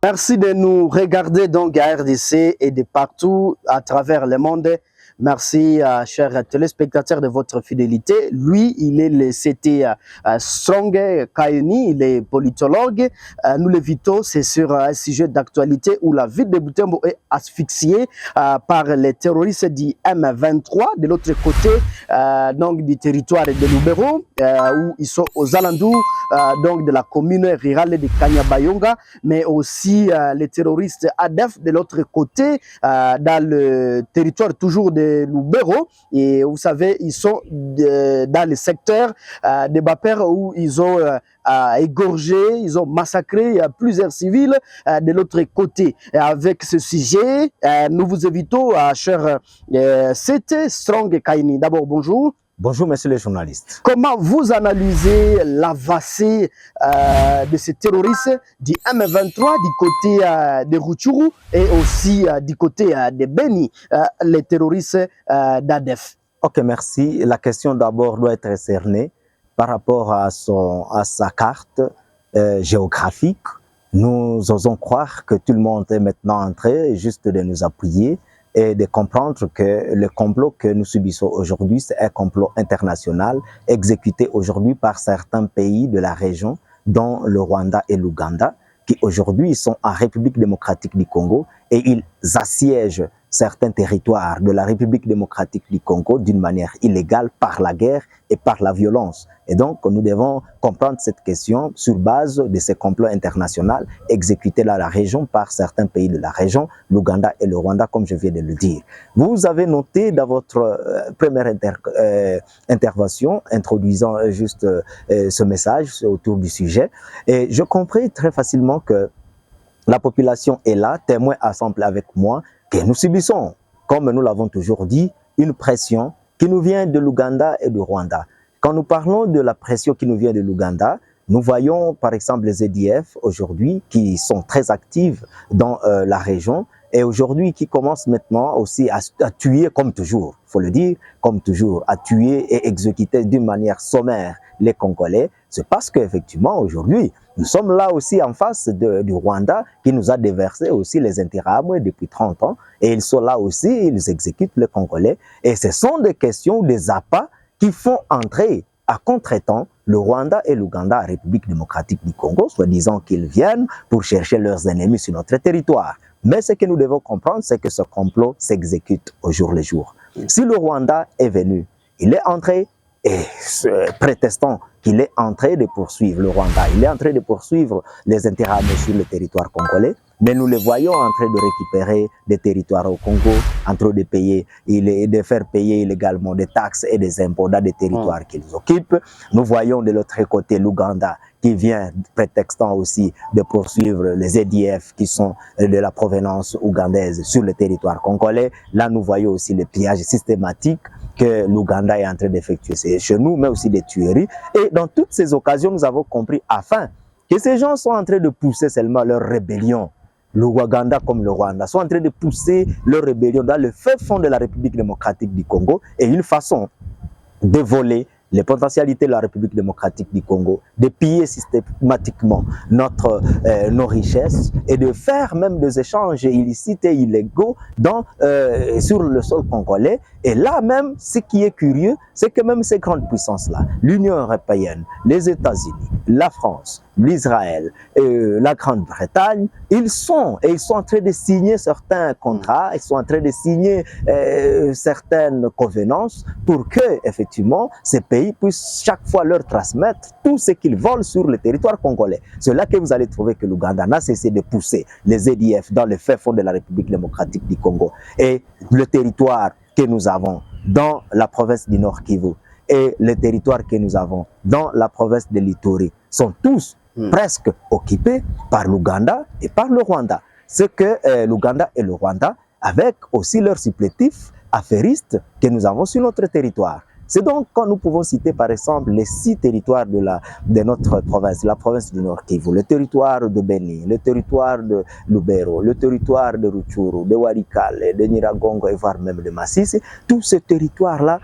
Merci de nous regarder donc à RDC et de partout à travers le monde. Merci, chers téléspectateurs, de votre fidélité. Lui, il est le CT Strong Kaini, il est politologue. Nous l'invitons, c'est sur un sujet d'actualité où la ville de Butembo est asphyxiée par les terroristes du M23. De l'autre côté, donc du territoire de Lubero, où ils sont aux alentours donc de la commune rurale de Kanyabayonga, mais aussi les terroristes ADF de l'autre côté, dans le territoire toujours de Lubero. Et vous savez, ils sont dans le secteur de Baper où ils ont égorgé, ils ont massacré plusieurs civils de l'autre côté. Et avec ce sujet, nous vous invitons à cher CT Strong Kaini. D'abord, bonjour. Bonjour, monsieur le journaliste. Comment vous analysez l'avancée de ces terroristes du M23 du côté de Rutshuru et aussi du côté de Beni, les terroristes d'ADF? Ok, merci. La question d'abord doit être cernée par rapport à sa carte géographique. Nous osons croire que tout le monde est maintenant en train juste de nous appuyer et de comprendre que le complot que nous subissons aujourd'hui, c'est un complot international exécuté aujourd'hui par certains pays de la région, dont le Rwanda et l'Ouganda, qui aujourd'hui sont en République démocratique du Congo et ils assiègent certains territoires de la République démocratique du Congo d'une manière illégale par la guerre et par la violence. Et donc, nous devons comprendre cette question sur base de ces complots internationaux exécutés dans la région par certains pays de la région, l'Ouganda et le Rwanda, comme je viens de le dire. Vous avez noté dans votre première intervention, introduisant juste ce message autour du sujet, et je comprends très facilement que la population est là, témoin ensemble avec moi, que nous subissons, comme nous l'avons toujours dit, une pression qui nous vient de l'Ouganda et du Rwanda. Quand nous parlons de la pression qui nous vient de l'Ouganda, nous voyons par exemple les EDF aujourd'hui qui sont très actifs dans la région et aujourd'hui qui commencent maintenant aussi à tuer comme toujours, il faut le dire, comme toujours, à tuer et exécuter d'une manière sommaire les Congolais. C'est parce qu'effectivement aujourd'hui, nous sommes là aussi en face du Rwanda qui nous a déversé aussi les intérêts depuis 30 ans et ils sont là aussi, ils exécutent les Congolais et ce sont des questions, des appâts qui font entrer à contre-temps le Rwanda et l'Ouganda en République démocratique du Congo, soi-disant qu'ils viennent pour chercher leurs ennemis sur notre territoire. Mais ce que nous devons comprendre, c'est que ce complot s'exécute au jour le jour. Si le Rwanda est venu, il est entré et prétestant qu'il est en train de poursuivre le Rwanda, il est en train de poursuivre les intérêts sur le territoire congolais, mais nous le voyons en train de récupérer des territoires au Congo, en train de payer, de faire payer illégalement des taxes et des impôts dans des territoires qu'ils occupent. Nous voyons de l'autre côté l'Ouganda qui vient prétextant aussi de poursuivre les EDF qui sont de la provenance ougandaise sur le territoire congolais. Là, nous voyons aussi le pillage systématique que l'Ouganda est en train d'effectuer chez nous, mais aussi des tueries. Et dans toutes ces occasions, nous avons compris afin que ces gens sont en train de pousser seulement leur rébellion. L'Ouganda comme le Rwanda sont en train de pousser leur rébellion dans le fin fond de la République démocratique du Congo et une façon de voler les potentialités de la République démocratique du Congo, de piller systématiquement nos richesses et de faire même des échanges illicites et illégaux sur le sol congolais. Et là même, ce qui est curieux, c'est que même ces grandes puissances-là, l'Union européenne, les États-Unis, la France, l'Israël, la Grande-Bretagne, ils sont en train de signer certains contrats, ils sont en train de signer certaines convenances pour que, effectivement, ces pays puissent chaque fois leur transmettre tout ce qu'ils volent sur le territoire congolais. C'est là que vous allez trouver que l'Ouganda n'a cessé de pousser les EDF dans le fin fond de la République démocratique du Congo. Et le territoire que nous avons dans la province du Nord Kivu et le territoire que nous avons dans la province de l'Ituri sont tous presque occupés par l'Ouganda et par le Rwanda. Ce que l'Ouganda et le Rwanda, avec aussi leurs supplétifs affairistes que nous avons sur notre territoire. C'est donc quand nous pouvons citer par exemple les 6 territoires de notre province, la province du Nord Kivu, le territoire de Beni, le territoire de Lubero, le territoire de Rutshuru, de Walikale, de Nyiragongo et voire même de Masisi, tous ces territoires-là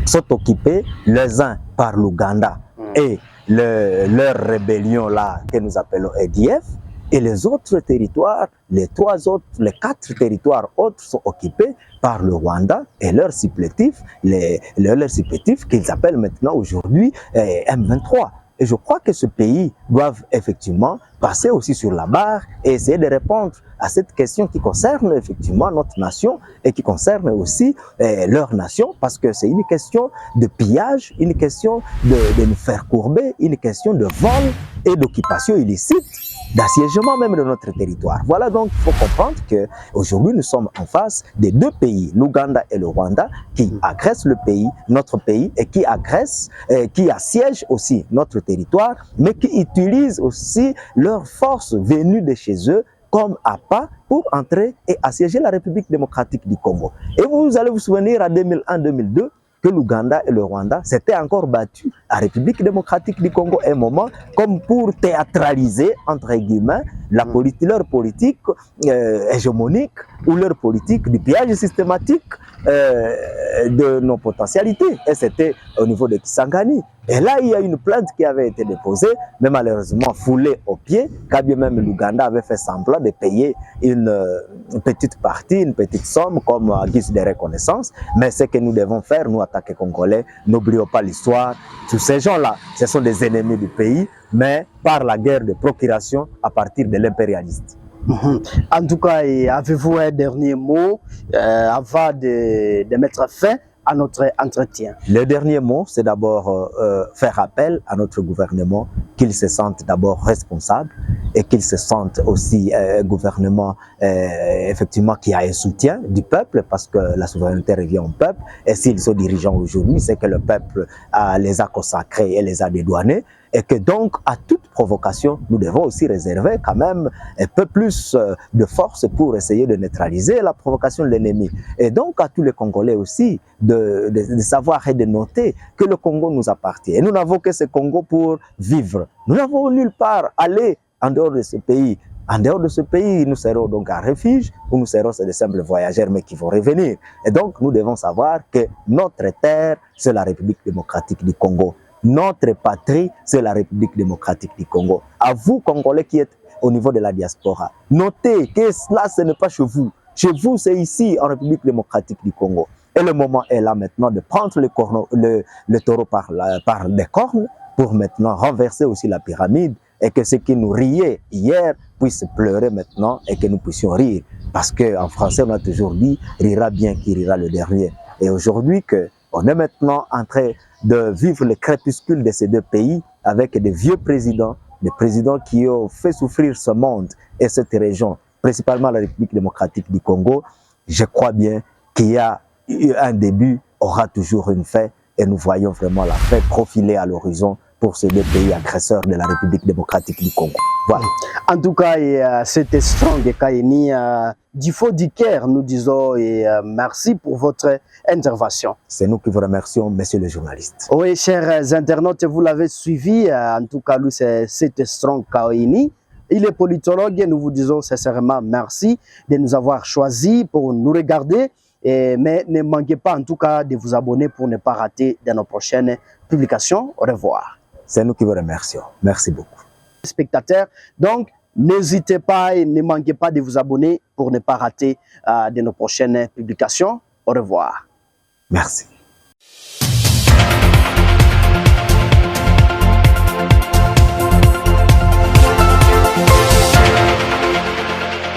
sont occupés les uns par l'Ouganda et leur rébellion là que nous appelons EDF et les autres territoires, les 4 territoires autres sont occupés par le Rwanda et leurs supplétifs, leurs supplétifs qu'ils appellent maintenant aujourd'hui M23. Et je crois que ce pays doit effectivement passer aussi sur la barre et essayer de répondre à cette question qui concerne effectivement notre nation et qui concerne aussi leur nation, parce que c'est une question de pillage, une question de nous faire courber, une question de vol et d'occupation illicite, d'assiégement même de notre territoire. Voilà, donc il faut comprendre qu'aujourd'hui nous sommes en face des 2 pays, l'Ouganda et le Rwanda, qui agressent le pays, notre pays, et qui agressent, qui assiègent aussi notre territoire, mais qui utilisent aussi leurs forces venues de chez eux comme appât pour entrer et assiéger la République démocratique du Congo. Et vous allez vous souvenir à 2001-2002 que l'Ouganda et le Rwanda s'étaient encore battus à la République démocratique du Congo un moment, comme pour théâtraliser, entre guillemets, leur politique hégémonique ou leur politique du pillage systématique de nos potentialités. Et c'était au niveau de Kisangani. Et là, il y a une plainte qui avait été déposée, mais malheureusement foulée au pied, car bien même l'Ouganda avait fait semblant de payer une petite partie, une petite somme comme guise de reconnaissance. Mais ce que nous devons faire, nous, attaquer Congolais, n'oublions pas l'histoire. Tous ces gens-là, ce sont des ennemis du pays, mais par la guerre de procuration à partir de l'impérialiste. En tout cas, avez-vous un dernier mot avant de mettre fin à notre entretien? Le dernier mot, c'est d'abord faire appel à notre gouvernement, qu'il se sente d'abord responsable et qu'il se sente aussi un gouvernement effectivement qui a un soutien du peuple, parce que la souveraineté revient au peuple. Et s'ils sont dirigeants aujourd'hui, c'est que le peuple les a consacrés et les a dédouanés. Et que donc, à toute provocation, nous devons aussi réserver quand même un peu plus de force pour essayer de neutraliser la provocation de l'ennemi. Et donc, à tous les Congolais aussi, de savoir et de noter que le Congo nous appartient. Et nous n'avons que ce Congo pour vivre. Nous n'avons nulle part aller en dehors de ce pays. En dehors de ce pays, nous serons donc un refuge, où nous serons de simples voyageurs, mais qui vont revenir. Et donc, nous devons savoir que notre terre, c'est la République démocratique du Congo. Notre patrie, c'est la République démocratique du Congo. À vous, Congolais qui êtes au niveau de la diaspora, notez que cela, ce n'est pas chez vous. Chez vous, c'est ici, en République démocratique du Congo. Et le moment est là maintenant de prendre le taureau par les cornes pour maintenant renverser aussi la pyramide et que ce qui nous riait hier puisse pleurer maintenant et que nous puissions rire. Parce qu'en français, on a toujours dit « rira bien qui rira le dernier ». Et aujourd'hui, on est maintenant en train de vivre le crépuscule de ces 2 pays avec des vieux présidents, des présidents qui ont fait souffrir ce monde et cette région, principalement la République démocratique du Congo. Je crois bien qu'il y a un début, aura toujours une fin, et nous voyons vraiment la fin profilée à l'horizon pour ces 2 pays agresseurs de la République démocratique du Congo. Voilà. En tout cas, c'était Strong Kaini du Faux du Caire, nous disons, et merci pour votre intervention. C'est nous qui vous remercions, messieurs les journalistes. Oui, chers internautes, vous l'avez suivi. En tout cas, lui, c'était Strong Kaini. Il est politologue et nous vous disons sincèrement merci de nous avoir choisis pour nous regarder. Mais ne manquez pas en tout cas de vous abonner pour ne pas rater de nos prochaines publications. Au revoir. C'est nous qui vous remercions. Merci beaucoup. Spectateurs, donc n'hésitez pas et ne manquez pas de vous abonner pour ne pas rater de nos prochaines publications. Au revoir. Merci.